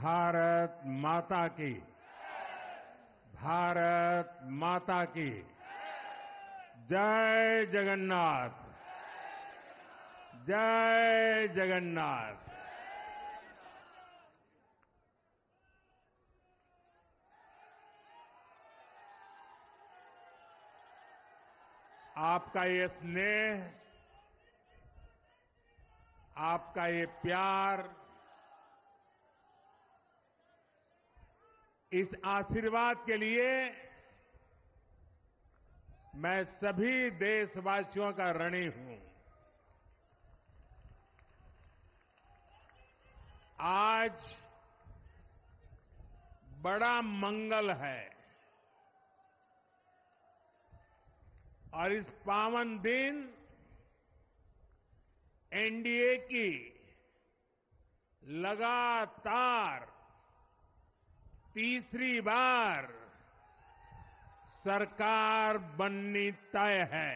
भारत माता की, भारत माता की जय जगन्नाथ, जय जगन्नाथ। आपका ये स्नेह, आपका ये प्यार, इस आशीर्वाद के लिए मैं सभी देशवासियों का ऋणी हूं। आज बड़ा मंगल है और इस पावन दिन एनडीए की लगातार तीसरी बार सरकार बननी तय है।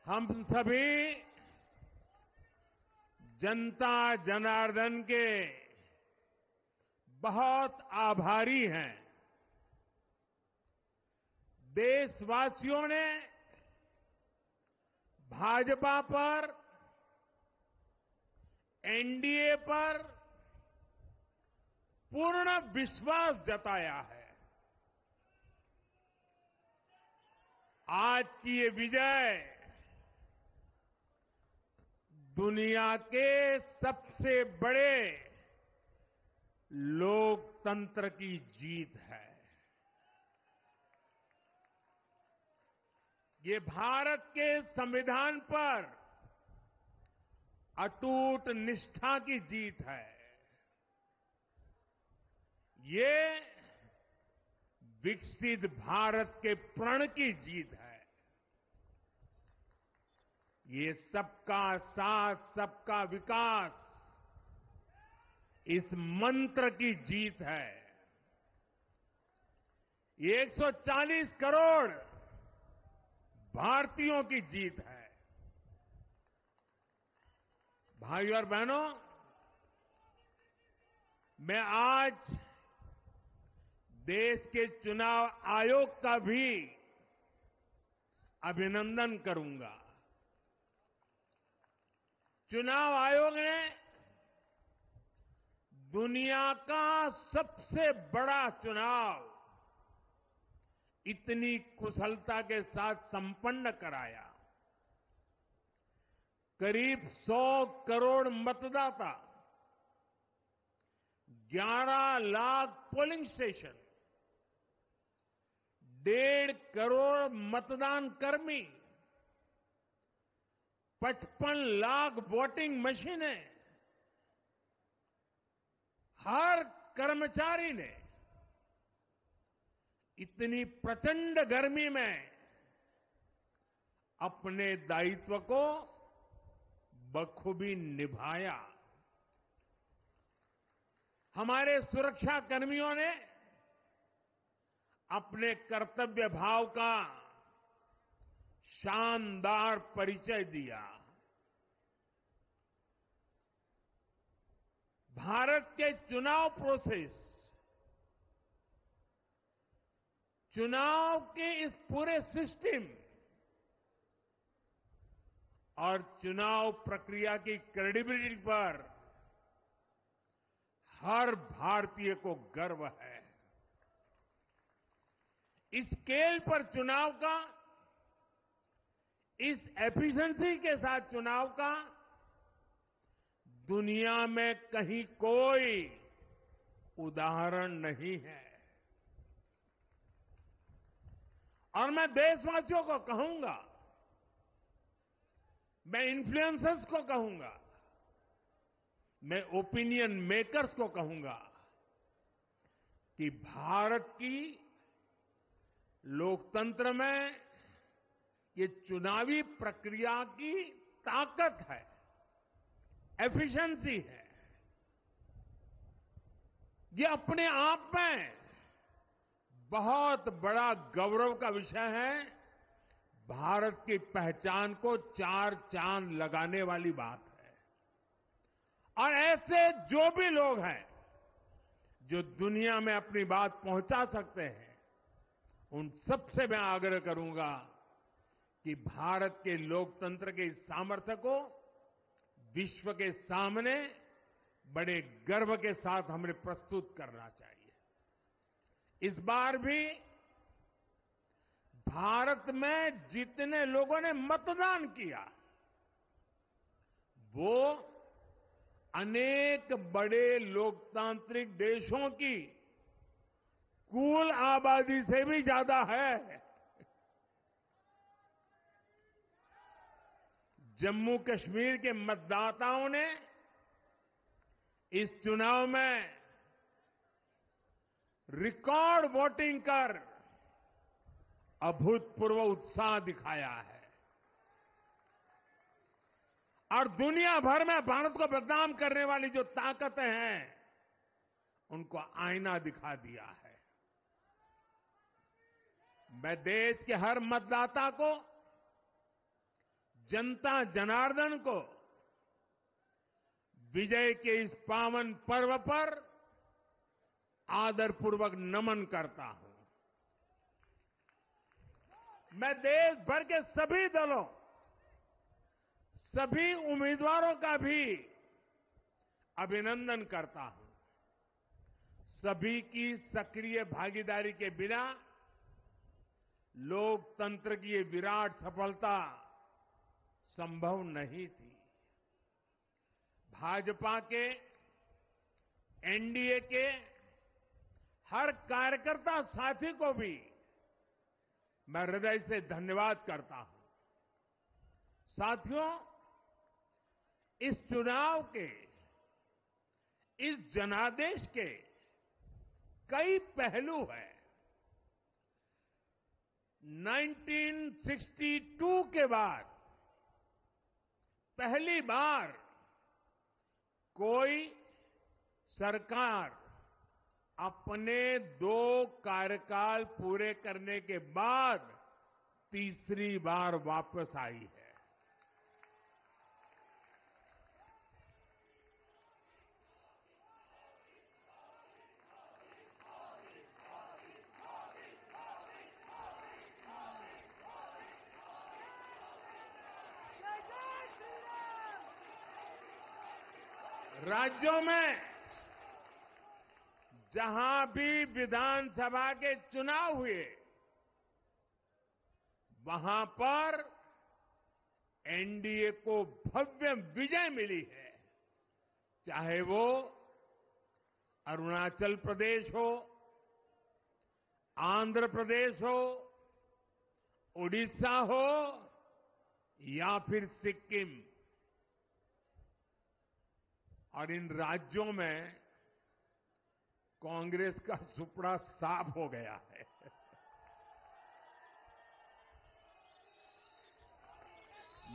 हम सभी जनता जनार्दन के बहुत आभारी हैं। देशवासियों ने भाजपा पर, एनडीए पर पूर्ण विश्वास जताया है। आज की ये विजय दुनिया के सबसे बड़े लोकतंत्र की जीत है। ये भारत के संविधान पर अटूट निष्ठा की जीत है। ये विकसित भारत के प्रण की जीत है। ये सबका साथ, सबका विकास, इस मंत्र की जीत है। ये 140 करोड़ भारतीयों की जीत है। भाइयों और बहनों, मैं आज देश के चुनाव आयोग का भी अभिनंदन करूंगा। चुनाव आयोग ने दुनिया का सबसे बड़ा चुनाव इतनी कुशलता के साथ संपन्न कराया। करीब 100 करोड़ मतदाता, 11 लाख पोलिंग स्टेशन, 1.5 करोड़ मतदान कर्मी, 55 लाख वोटिंग मशीनें, हर कर्मचारी ने इतनी प्रचंड गर्मी में अपने दायित्व को बखूबी निभाया। हमारे सुरक्षा कर्मियों ने अपने कर्तव्य भाव का शानदार परिचय दिया। भारत के चुनाव प्रोसेस, चुनाव के इस पूरे सिस्टम और चुनाव प्रक्रिया की क्रेडिबिलिटी पर हर भारतीय को गर्व है। इस स्केल पर चुनाव का, इस एफिशिएंसी के साथ चुनाव का दुनिया में कहीं कोई उदाहरण नहीं है। और मैं देशवासियों को कहूंगा, मैं इन्फ्लुएंसर्स को कहूंगा, मैं ओपिनियन मेकर्स को कहूंगा कि भारत की लोकतंत्र में ये चुनावी प्रक्रिया की ताकत है, एफिशिएंसी है। ये अपने आप में बहुत बड़ा गौरव का विषय है। भारत की पहचान को 4 चांद लगाने वाली बात है। और ऐसे जो भी लोग हैं जो दुनिया में अपनी बात पहुंचा सकते हैं, उन सबसे मैं आग्रह करूंगा कि भारत के लोकतंत्र के इस सामर्थ्य को विश्व के सामने बड़े गर्व के साथ हमें प्रस्तुत करना चाहिए। इस बार भी भारत में जितने लोगों ने मतदान किया, वो अनेक बड़े लोकतांत्रिक देशों की कुल आबादी से भी ज्यादा है। जम्मू कश्मीर के मतदाताओं ने इस चुनाव में रिकॉर्ड वोटिंग कर अभूतपूर्व उत्साह दिखाया है और दुनिया भर में भारत को बदनाम करने वाली जो ताकतें हैं, उनको आईना दिखा दिया है। मैं देश के हर मतदाता को, जनता जनार्दन को विजय के इस पावन पर्व पर आदरपूर्वक नमन करता हूं। मैं देश भर के सभी दलों, सभी उम्मीदवारों का भी अभिनंदन करता हूं। सभी की सक्रिय भागीदारी के बिना लोकतंत्र की ये विराट सफलता संभव नहीं थी। भाजपा के, एनडीए के हर कार्यकर्ता साथी को भी मैं हृदय से धन्यवाद करता हूं। साथियों, इस चुनाव के, इस जनादेश के कई पहलू हैं। 1962 के बाद पहली बार कोई सरकार अपने 2 कार्यकाल पूरे करने के बाद तीसरी बार वापस आई है। राज्यों में जहां भी विधानसभा के चुनाव हुए, वहां पर एनडीए को भव्य विजय मिली है। चाहे वो अरुणाचल प्रदेश हो, आंध्र प्रदेश हो, उड़ीसा हो या फिर सिक्किम। और इन राज्यों में कांग्रेस का सुपड़ा साफ हो गया है।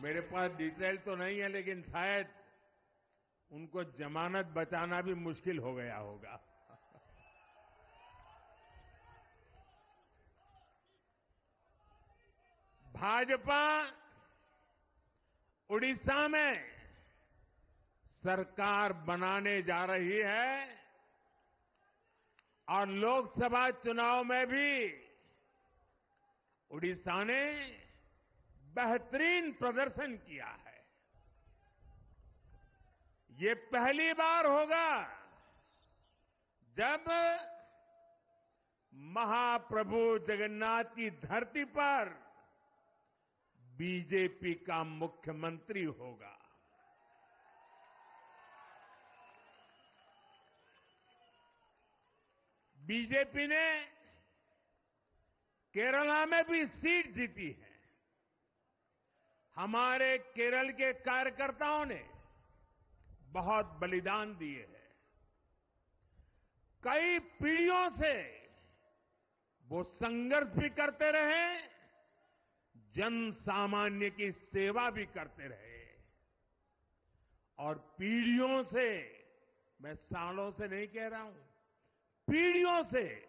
मेरे पास डिटेल तो नहीं है, लेकिन शायद उनको जमानत बचाना भी मुश्किल हो गया होगा। भाजपा उड़ीसा में सरकार बनाने जा रही है और लोकसभा चुनाव में भी उड़ीसा ने बेहतरीन प्रदर्शन किया है। ये पहली बार होगा जब महाप्रभु जगन्नाथ की धरती पर बीजेपी का मुख्यमंत्री होगा। बीजेपी ने केरला में भी सीट जीती है। हमारे केरल के कार्यकर्ताओं ने बहुत बलिदान दिए हैं। कई पीढ़ियों से वो संघर्ष भी करते रहे, जन सामान्य की सेवा भी करते रहे और पीढ़ियों से, मैं सालों से नहीं कह रहा हूं, पीढ़ियों से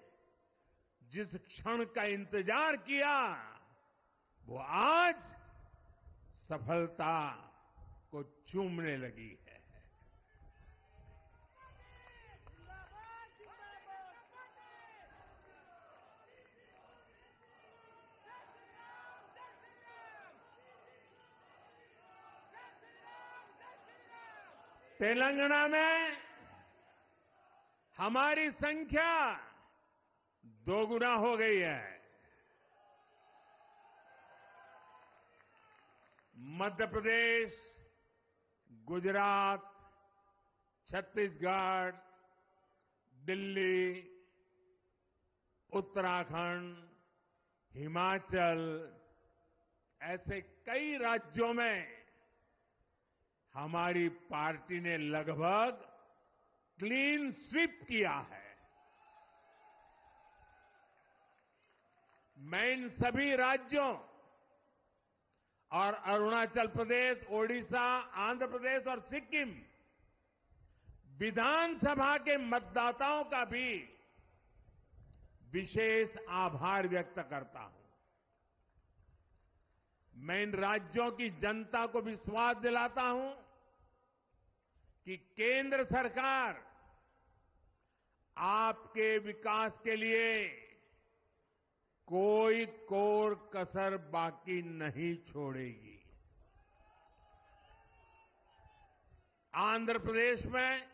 जिस क्षण का इंतजार किया, वो आज सफलता को चूमने लगी है। तेलंगाना में हमारी संख्या दोगुना हो गई है। मध्य प्रदेश, गुजरात, छत्तीसगढ़, दिल्ली, उत्तराखंड, हिमाचल ऐसे कई राज्यों में हमारी पार्टी ने लगभग क्लीन स्वीप किया है। मैं इन सभी राज्यों और अरुणाचल प्रदेश, ओडिशा, आंध्र प्रदेश और सिक्किम विधानसभा के मतदाताओं का भी विशेष आभार व्यक्त करता हूं। मैं इन राज्यों की जनता को विश्वास दिलाता हूं कि केंद्र सरकार आपके विकास के लिए कोई कोर कसर बाकी नहीं छोड़ेगी। आंध्र प्रदेश में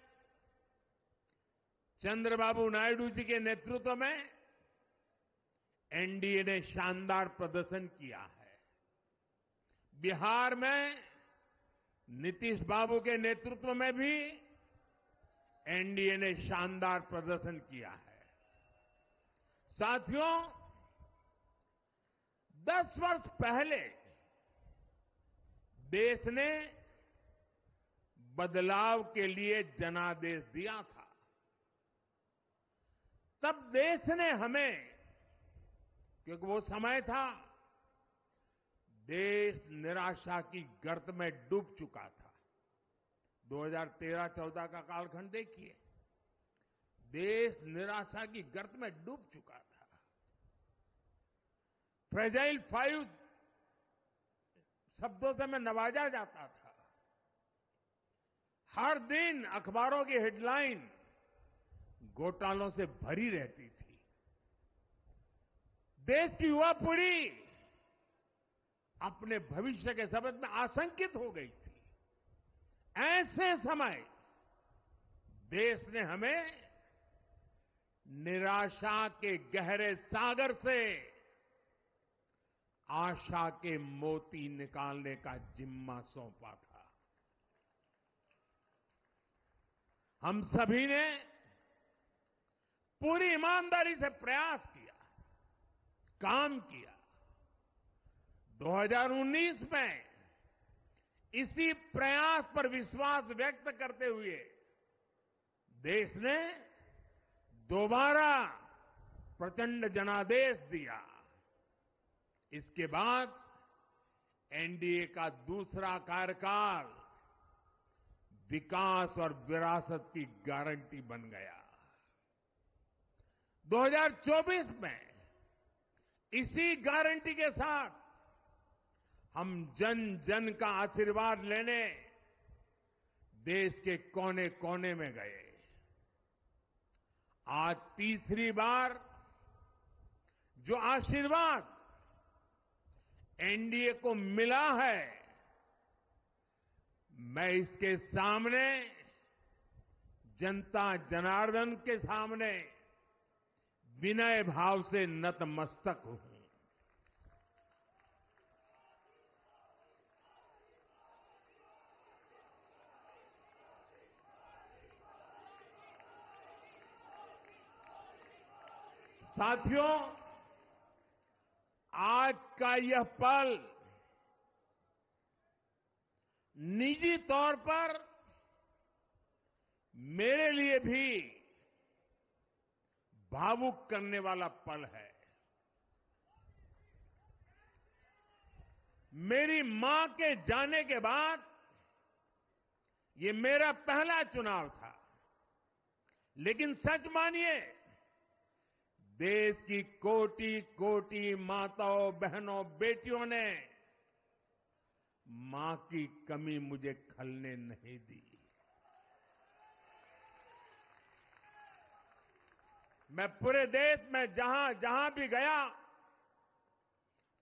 चंद्रबाबू नायडू जी के नेतृत्व में एनडीए ने शानदार प्रदर्शन किया है। बिहार में नीतीश बाबू के नेतृत्व में भी एनडीए ने शानदार प्रदर्शन किया है। साथियों, 10 वर्ष पहले देश ने बदलाव के लिए जनादेश दिया था। तब देश ने हमें, क्योंकि वो समय था देश निराशा की गर्त में डूब चुका था। 2013-14 का कालखंड देखिए, देश निराशा की गर्त में डूब चुका था। फ्रेजाइल 5 शब्दों से मैं नवाजा जाता था। हर दिन अखबारों की हेडलाइन घोटालों से भरी रहती थी। देश की युवा पीढ़ी अपने भविष्य के संबंध में आशंकित हो गई थी। ऐसे समय देश ने हमें निराशा के गहरे सागर से आशा के मोती निकालने का जिम्मा सौंपा था। हम सभी ने पूरी ईमानदारी से प्रयास किया, काम किया। 2019 में इसी प्रयास पर विश्वास व्यक्त करते हुए देश ने दोबारा प्रचंड जनादेश दिया। इसके बाद एनडीए का दूसरा कार्यकाल विकास और विरासत की गारंटी बन गया। 2024 में इसी गारंटी के साथ हम जन जन का आशीर्वाद लेने देश के कोने कोने में गए। आज तीसरी बार जो आशीर्वाद एनडीए को मिला है, मैं इसके सामने, जनता जनार्दन के सामने विनय भाव से नतमस्तक हूं। साथियों, आज का यह पल निजी तौर पर मेरे लिए भी भावुक करने वाला पल है। मेरी मां के जाने के बाद ये मेरा पहला चुनाव था। लेकिन सच मानिए, देश की कोटि कोटि माताओं, बहनों, बेटियों ने मां की कमी मुझे खलने नहीं दी। मैं पूरे देश में जहां जहां भी गया,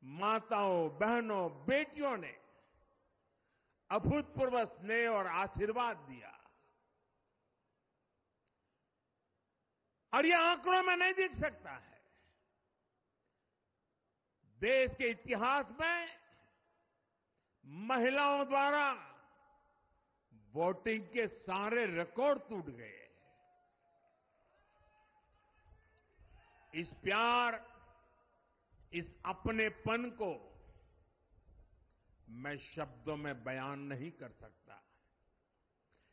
माताओं, बहनों, बेटियों ने अभूतपूर्व स्नेह और आशीर्वाद दिया। और ये आंकड़ों में नहीं दिख सकता है। देश के इतिहास में महिलाओं द्वारा वोटिंग के सारे रिकॉर्ड टूट गए। इस प्यार, इस अपनेपन को मैं शब्दों में बयान नहीं कर सकता।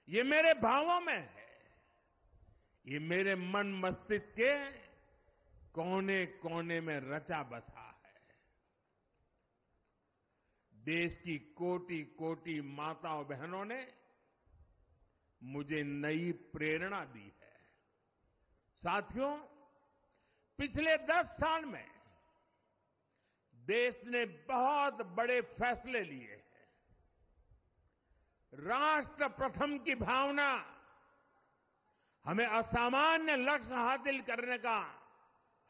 ये मेरे भावों में है, ये मेरे मन मस्तिष्क के कोने कोने में रचा बसा है। देश की कोटि कोटि माताओं बहनों ने मुझे नई प्रेरणा दी है। साथियों, पिछले 10 साल में देश ने बहुत बड़े फैसले लिए हैं। राष्ट्र प्रथम की भावना हमें असामान्य लक्ष्य हासिल करने का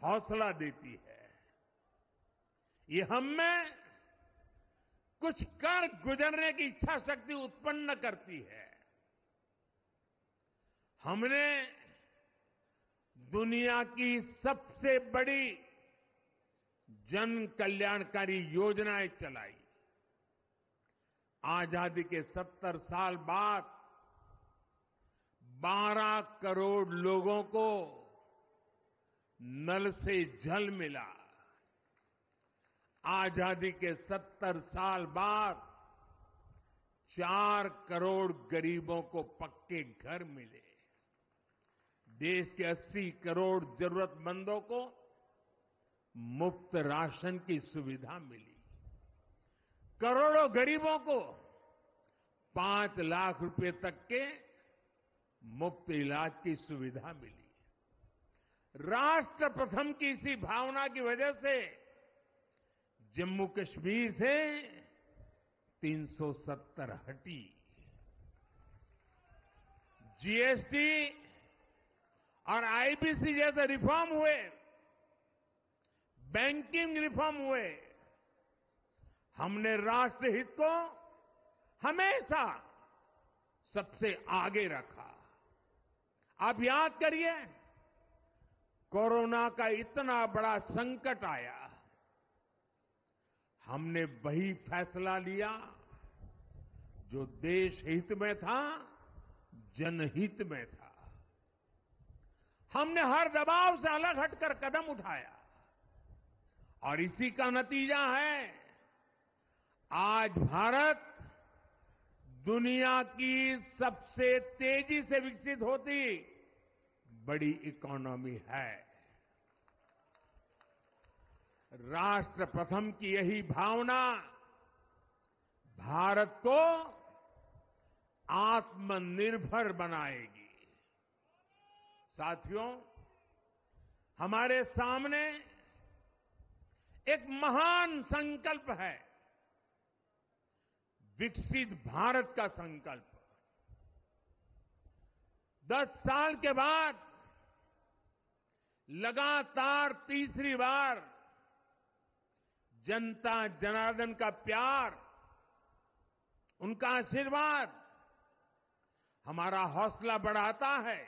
हौसला देती है। ये हम में कुछ कर गुजरने की इच्छा शक्ति उत्पन्न करती है। हमने दुनिया की सबसे बड़ी जन कल्याणकारी योजनाएं चलाई। आजादी के 70 साल बाद 12 करोड़ लोगों को नल से जल मिला। आजादी के 70 साल बाद 4 करोड़ गरीबों को पक्के घर मिले। देश के 80 करोड़ जरूरतमंदों को मुफ्त राशन की सुविधा मिली। करोड़ों गरीबों को 5 लाख रुपए तक के मुफ्त इलाज की सुविधा मिली। राष्ट्र प्रथम की इसी भावना की वजह से जम्मू कश्मीर से 370 हटी। जीएसटी और आईबीसी जैसे रिफॉर्म हुए, बैंकिंग रिफॉर्म हुए। हमने राष्ट्रहित को हमेशा सबसे आगे रखा। आप याद करिए, कोरोना का इतना बड़ा संकट आया, हमने वही फैसला लिया जो देश हित में था, जनहित में था। हमने हर दबाव से अलग हटकर कदम उठाया और इसी का नतीजा है आज भारत दुनिया की सबसे तेजी से विकसित होती बड़ी इकोनॉमी है। राष्ट्र प्रथम की यही भावना भारत को आत्मनिर्भर बनाएगी। साथियों, हमारे सामने एक महान संकल्प है, विकसित भारत का संकल्प। 10 साल के बाद लगातार तीसरी बार जनता जनार्दन का प्यार, उनका आशीर्वाद हमारा हौसला बढ़ाता है,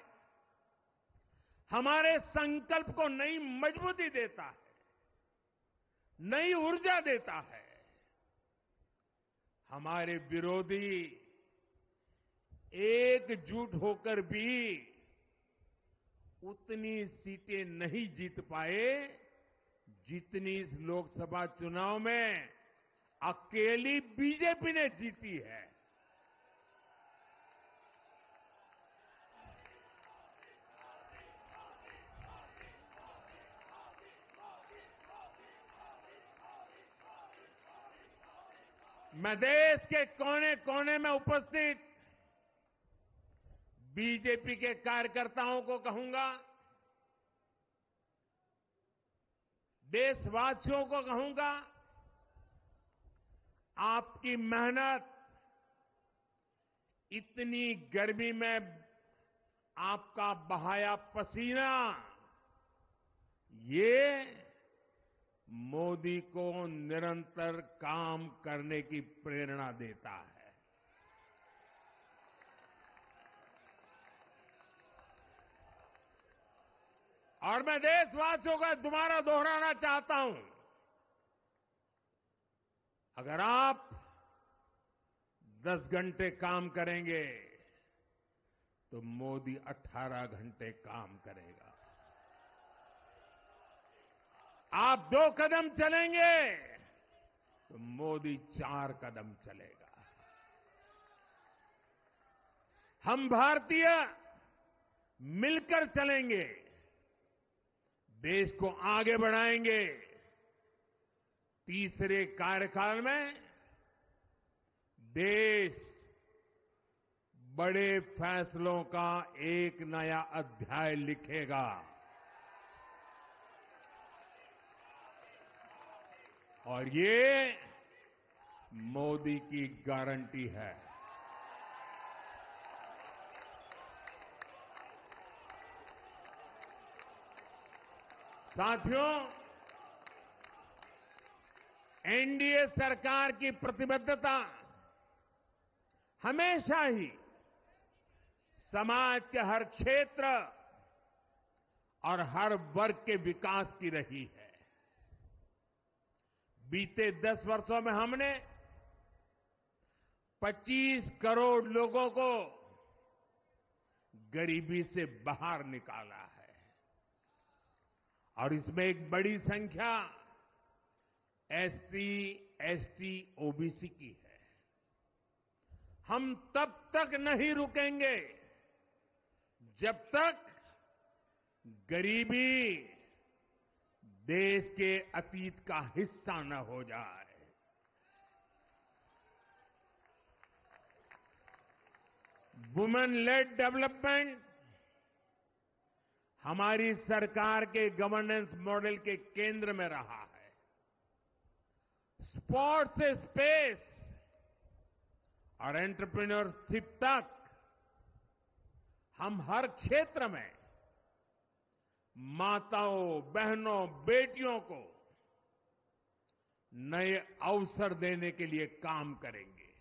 हमारे संकल्प को नई मजबूती देता है, नई ऊर्जा देता है। हमारे विरोधी एकजुट होकर भी उतनी सीटें नहीं जीत पाए जितनी इस लोकसभा चुनाव में अकेली बीजेपी ने जीती है। मैं देश के कोने कोने में उपस्थित बीजेपी के कार्यकर्ताओं को कहूंगा, देशवासियों को कहूंगा, आपकी मेहनत, इतनी गर्मी में आपका बहाया पसीना, ये मोदी को निरंतर काम करने की प्रेरणा देता है। और मैं देशवासियों का दोबारा दोहराना चाहता हूं, अगर आप 10 घंटे काम करेंगे तो मोदी 18 घंटे काम करेगा। आप 2 कदम चलेंगे तो मोदी 4 कदम चलेगा। हम भारतीय मिलकर चलेंगे, देश को आगे बढ़ाएंगे। तीसरे कार्यकाल में देश बड़े फैसलों का एक नया अध्याय लिखेगा और ये मोदी की गारंटी है। साथियों, एनडीए सरकार की प्रतिबद्धता हमेशा ही समाज के हर क्षेत्र और हर वर्ग के विकास की रही है। बीते 10 वर्षों में हमने 25 करोड़ लोगों को गरीबी से बाहर निकाला है और इसमें एक बड़ी संख्या एसटी, एसटी, ओबीसी की है। हम तब तक नहीं रुकेंगे जब तक गरीबी देश के अतीत का हिस्सा न हो जाए। वुमेन लेड डेवलपमेंट हमारी सरकार के गवर्नेंस मॉडल के केंद्र में रहा है। स्पोर्ट्स से स्पेस और एंटरप्रेन्योरशिप तक हम हर क्षेत्र में माताओं, बहनों, बेटियों को नए अवसर देने के लिए काम करेंगे।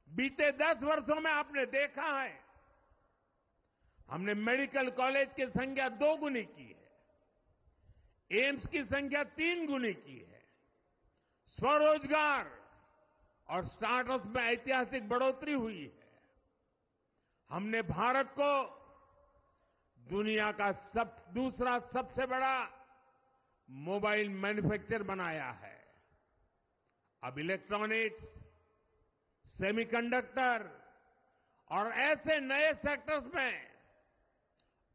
बीते 10 वर्षों में आपने देखा है, हमने मेडिकल कॉलेज की संख्या 2 गुनी की है, एम्स की संख्या 3 गुनी की है, स्वरोजगार और स्टार्टअप में ऐतिहासिक बढ़ोतरी हुई है। हमने भारत को दुनिया का दूसरा सबसे बड़ा मोबाइल मैन्युफैक्चर बनाया है। अब इलेक्ट्रॉनिक्स, सेमीकंडक्टर और ऐसे नए सेक्टर्स में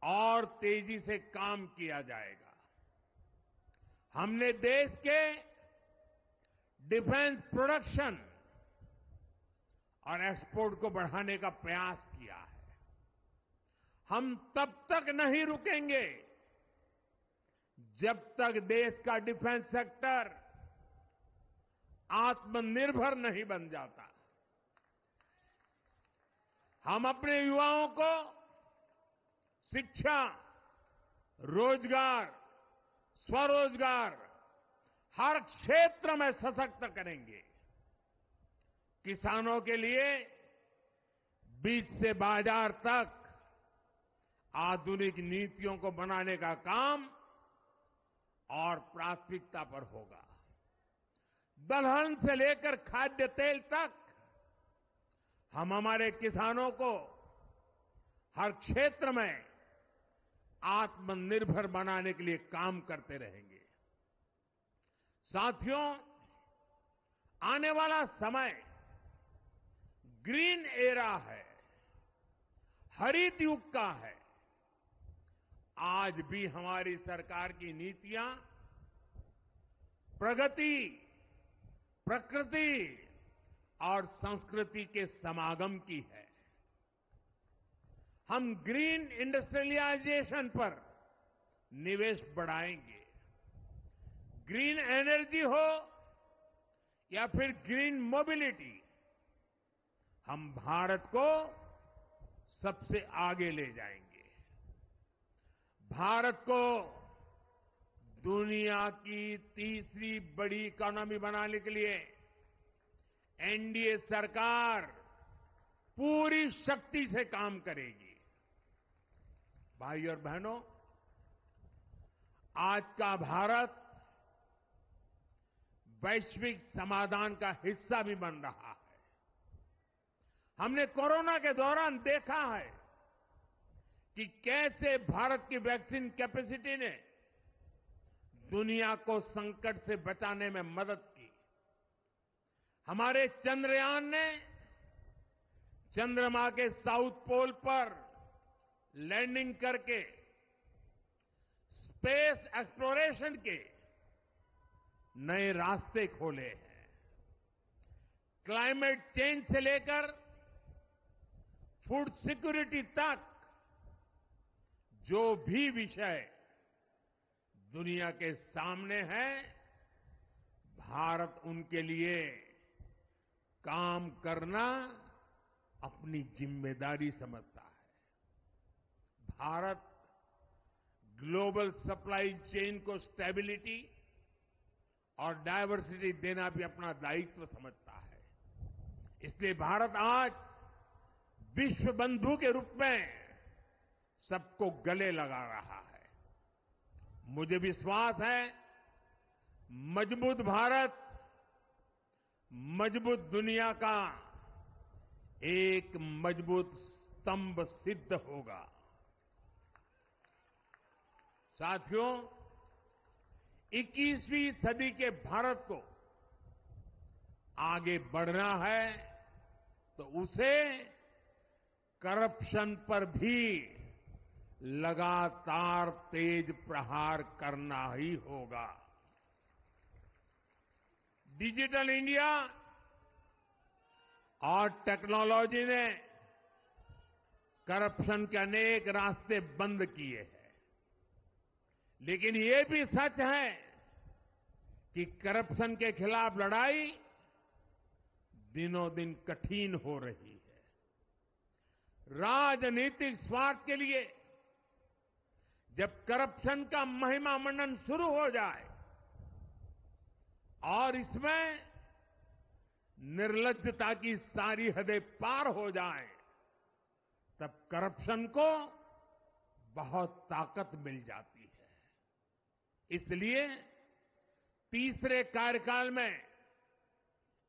और तेजी से काम किया जाएगा। हमने देश के डिफेंस प्रोडक्शन और एक्सपोर्ट को बढ़ाने का प्रयास किया है। हम तब तक नहीं रुकेंगे जब तक देश का डिफेंस सेक्टर आत्मनिर्भर नहीं बन जाता। हम अपने युवाओं को शिक्षा, रोजगार, स्वरोजगार हर क्षेत्र में सशक्त करेंगे। किसानों के लिए बीज से बाजार तक आधुनिक नीतियों को बनाने का काम और प्राथमिकता पर होगा। दलहन से लेकर खाद्य तेल तक हम हमारे किसानों को हर क्षेत्र में आत्मनिर्भर बनाने के लिए काम करते रहेंगे। साथियों, आने वाला समय ग्रीन एरा है, हरित युग का है। आज भी हमारी सरकार की नीतियां प्रगति, प्रकृति और संस्कृति के समागम की है। हम ग्रीन इंडस्ट्रियलाइजेशन पर निवेश बढ़ाएंगे। ग्रीन एनर्जी हो या फिर ग्रीन मोबिलिटी, हम भारत को सबसे आगे ले जाएंगे। भारत को दुनिया की तीसरी बड़ी इकोनॉमी बनाने के लिए एनडीए सरकार पूरी शक्ति से काम करेगी। भाई और बहनों, आज का भारत वैश्विक समाधान का हिस्सा भी बन रहा है। हमने कोरोना के दौरान देखा है कि कैसे भारत की वैक्सीन कैपेसिटी ने दुनिया को संकट से बचाने में मदद की। हमारे चंद्रयान ने चंद्रमा के साउथ पोल पर लैंडिंग करके स्पेस एक्सप्लोरेशन के नए रास्ते खोले हैं। क्लाइमेट चेंज से लेकर फूड सिक्योरिटी तक जो भी विषय दुनिया के सामने है, भारत उनके लिए काम करना अपनी जिम्मेदारी समझता है। भारत ग्लोबल सप्लाई चेन को स्टेबिलिटी और डायवर्सिटी देना भी अपना दायित्व समझता है। इसलिए भारत आज विश्व बंधु के रूप में सबको गले लगा रहा है। मुझे विश्वास है मजबूत भारत मजबूत दुनिया का एक मजबूत स्तंभ सिद्ध होगा। साथियों, 21वीं सदी के भारत को आगे बढ़ना है तो उसे करप्शन पर भी लगातार तेज प्रहार करना ही होगा। डिजिटल इंडिया और टेक्नोलॉजी ने करप्शन के अनेक रास्ते बंद किए हैं, लेकिन ये भी सच है कि करप्शन के खिलाफ लड़ाई दिनों दिन कठिन हो रही है। राजनीतिक स्वार्थ के लिए जब करप्शन का महिमा मंडन शुरू हो जाए और इसमें निर्लज्जता की सारी हदें पार हो जाए, तब करप्शन को बहुत ताकत मिल जाती है। इसलिए तीसरे कार्यकाल में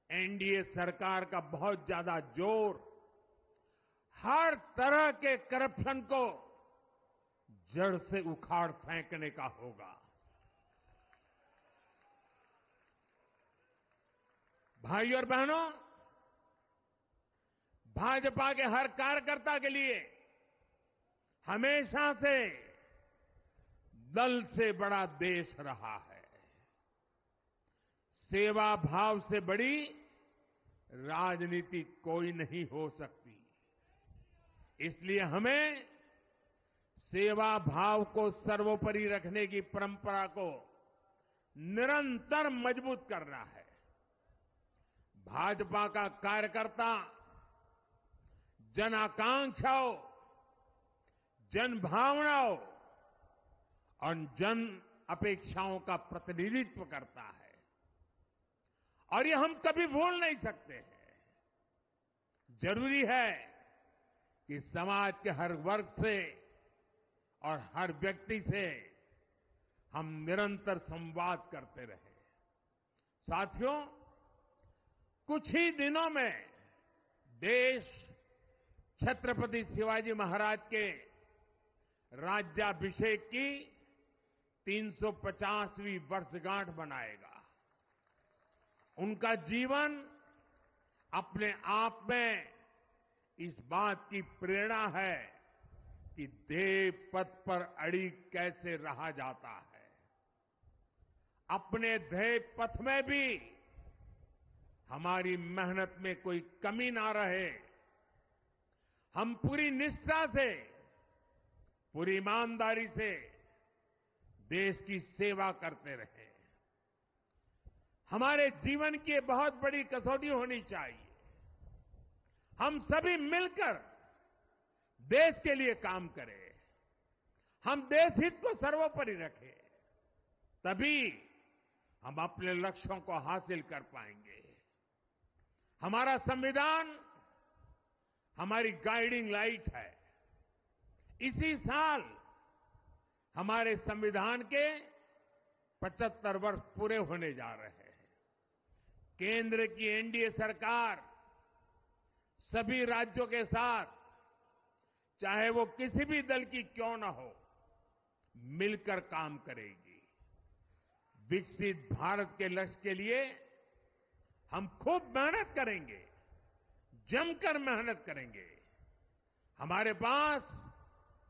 एनडीए सरकार का बहुत ज्यादा जोर हर तरह के करप्शन को जड़ से उखाड़ फेंकने का होगा। भाइयों और बहनों, भाजपा के हर कार्यकर्ता के लिए हमेशा से दल से बड़ा देश रहा है। सेवा भाव से बड़ी राजनीति कोई नहीं हो सकती। इसलिए हमें सेवा भाव को सर्वोपरि रखने की परंपरा को निरंतर मजबूत करना है। भाजपा का कार्यकर्ता जन आकांक्षाओं, जन भावनाओं और जन अपेक्षाओं का प्रतिनिधित्व करता है, और ये हम कभी भूल नहीं सकते हैं। जरूरी है कि समाज के हर वर्ग से और हर व्यक्ति से हम निरंतर संवाद करते रहें। साथियों, कुछ ही दिनों में देश छत्रपति शिवाजी महाराज के राज्याभिषेक की 350वीं वर्षगांठ मनाएगा। उनका जीवन अपने आप में इस बात की प्रेरणा है कि ध्येय पथ पर अड़ी कैसे रहा जाता है। अपने ध्येय पथ में भी हमारी मेहनत में कोई कमी ना रहे। हम पूरी निष्ठा से, पूरी ईमानदारी से देश की सेवा करते रहे। हमारे जीवन की बहुत बड़ी कसौटी होनी चाहिए। हम सभी मिलकर देश के लिए काम करें, हम देश हित को सर्वोपरि रखें, तभी हम अपने लक्ष्यों को हासिल कर पाएंगे। हमारा संविधान हमारी गाइडिंग लाइट है। इसी साल हमारे संविधान के 75 वर्ष पूरे होने जा रहे हैं। केंद्र की एनडीए सरकार सभी राज्यों के साथ, चाहे वो किसी भी दल की क्यों न हो, मिलकर काम करेगी। विकसित भारत के लक्ष्य के लिए हम खूब मेहनत करेंगे, जमकर मेहनत करेंगे। हमारे पास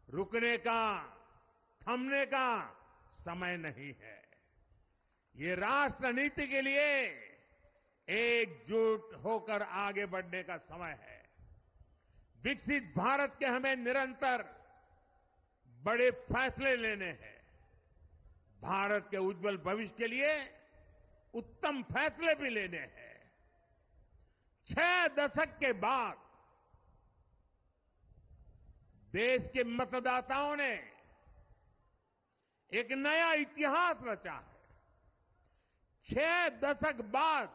रुकने का, थमने का समय नहीं है। ये राष्ट्र नीति के लिए एकजुट होकर आगे बढ़ने का समय है। विकसित भारत के हमें निरंतर बड़े फैसले लेने हैं। भारत के उज्जवल भविष्य के लिए उत्तम फैसले भी लेने हैं। 6 दशक के बाद देश के मतदाताओं ने एक नया इतिहास रचा है। 6 दशक बाद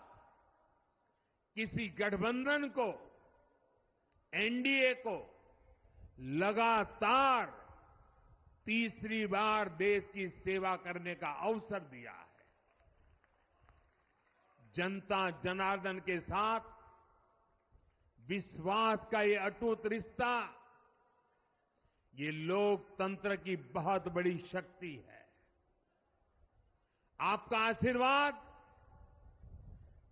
किसी गठबंधन को, एनडीए को लगातार तीसरी बार देश की सेवा करने का अवसर दिया है। जनता जनार्दन के साथ विश्वास का ये अटूट रिश्ता, ये लोकतंत्र की बहुत बड़ी शक्ति है। आपका आशीर्वाद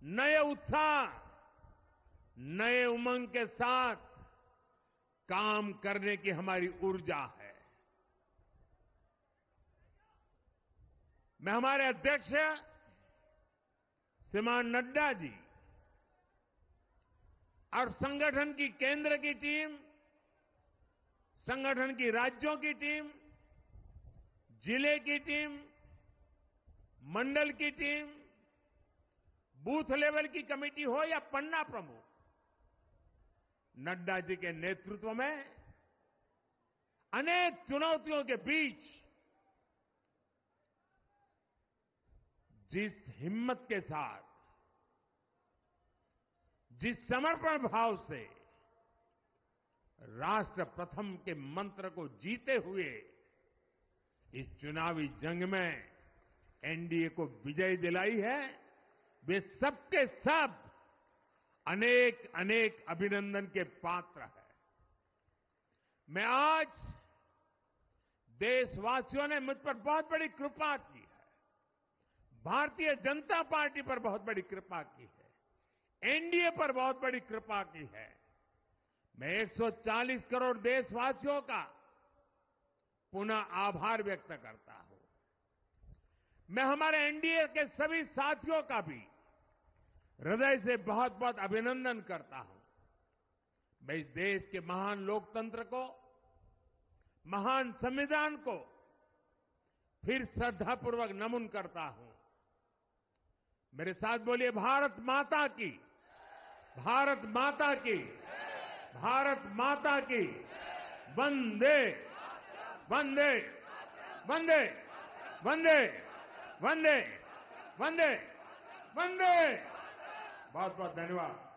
नए उत्साह, नए उमंग के साथ काम करने की हमारी ऊर्जा है। मैं हमारे अध्यक्ष श्रीमान नड्डा जी और संगठन की केंद्र की टीम, संगठन की राज्यों की टीम, जिले की टीम, मंडल की टीम, बूथ लेवल की कमेटी हो या पन्ना प्रमुख, नड्डा जी के नेतृत्व में अनेक चुनौतियों के बीच जिस हिम्मत के साथ, जिस समर्पण भाव से राष्ट्र प्रथम के मंत्र को जीते हुए इस चुनावी जंग में एनडीए को विजय दिलाई है, वे सबके सब अनेक अनेक अभिनंदन के पात्र हैं। मैं आज देशवासियों ने मुझ पर बहुत बड़ी कृपा की है, भारतीय जनता पार्टी पर बहुत बड़ी कृपा की है, एनडीए पर बहुत बड़ी कृपा की है। मैं 140 करोड़ देशवासियों का पुनः आभार व्यक्त करता हूं। मैं हमारे एनडीए के सभी साथियों का भी हृदय से बहुत बहुत अभिनंदन करता हूं। मैं इस देश के महान लोकतंत्र को, महान संविधान को फिर श्रद्धापूर्वक नमन करता हूं। मेरे साथ बोलिए, भारत माता की, भारत माता की, भारत माता की, वंदे वंदे वंदे वंदे वंदे वंदे वंदे। बहुत बहुत धन्यवाद।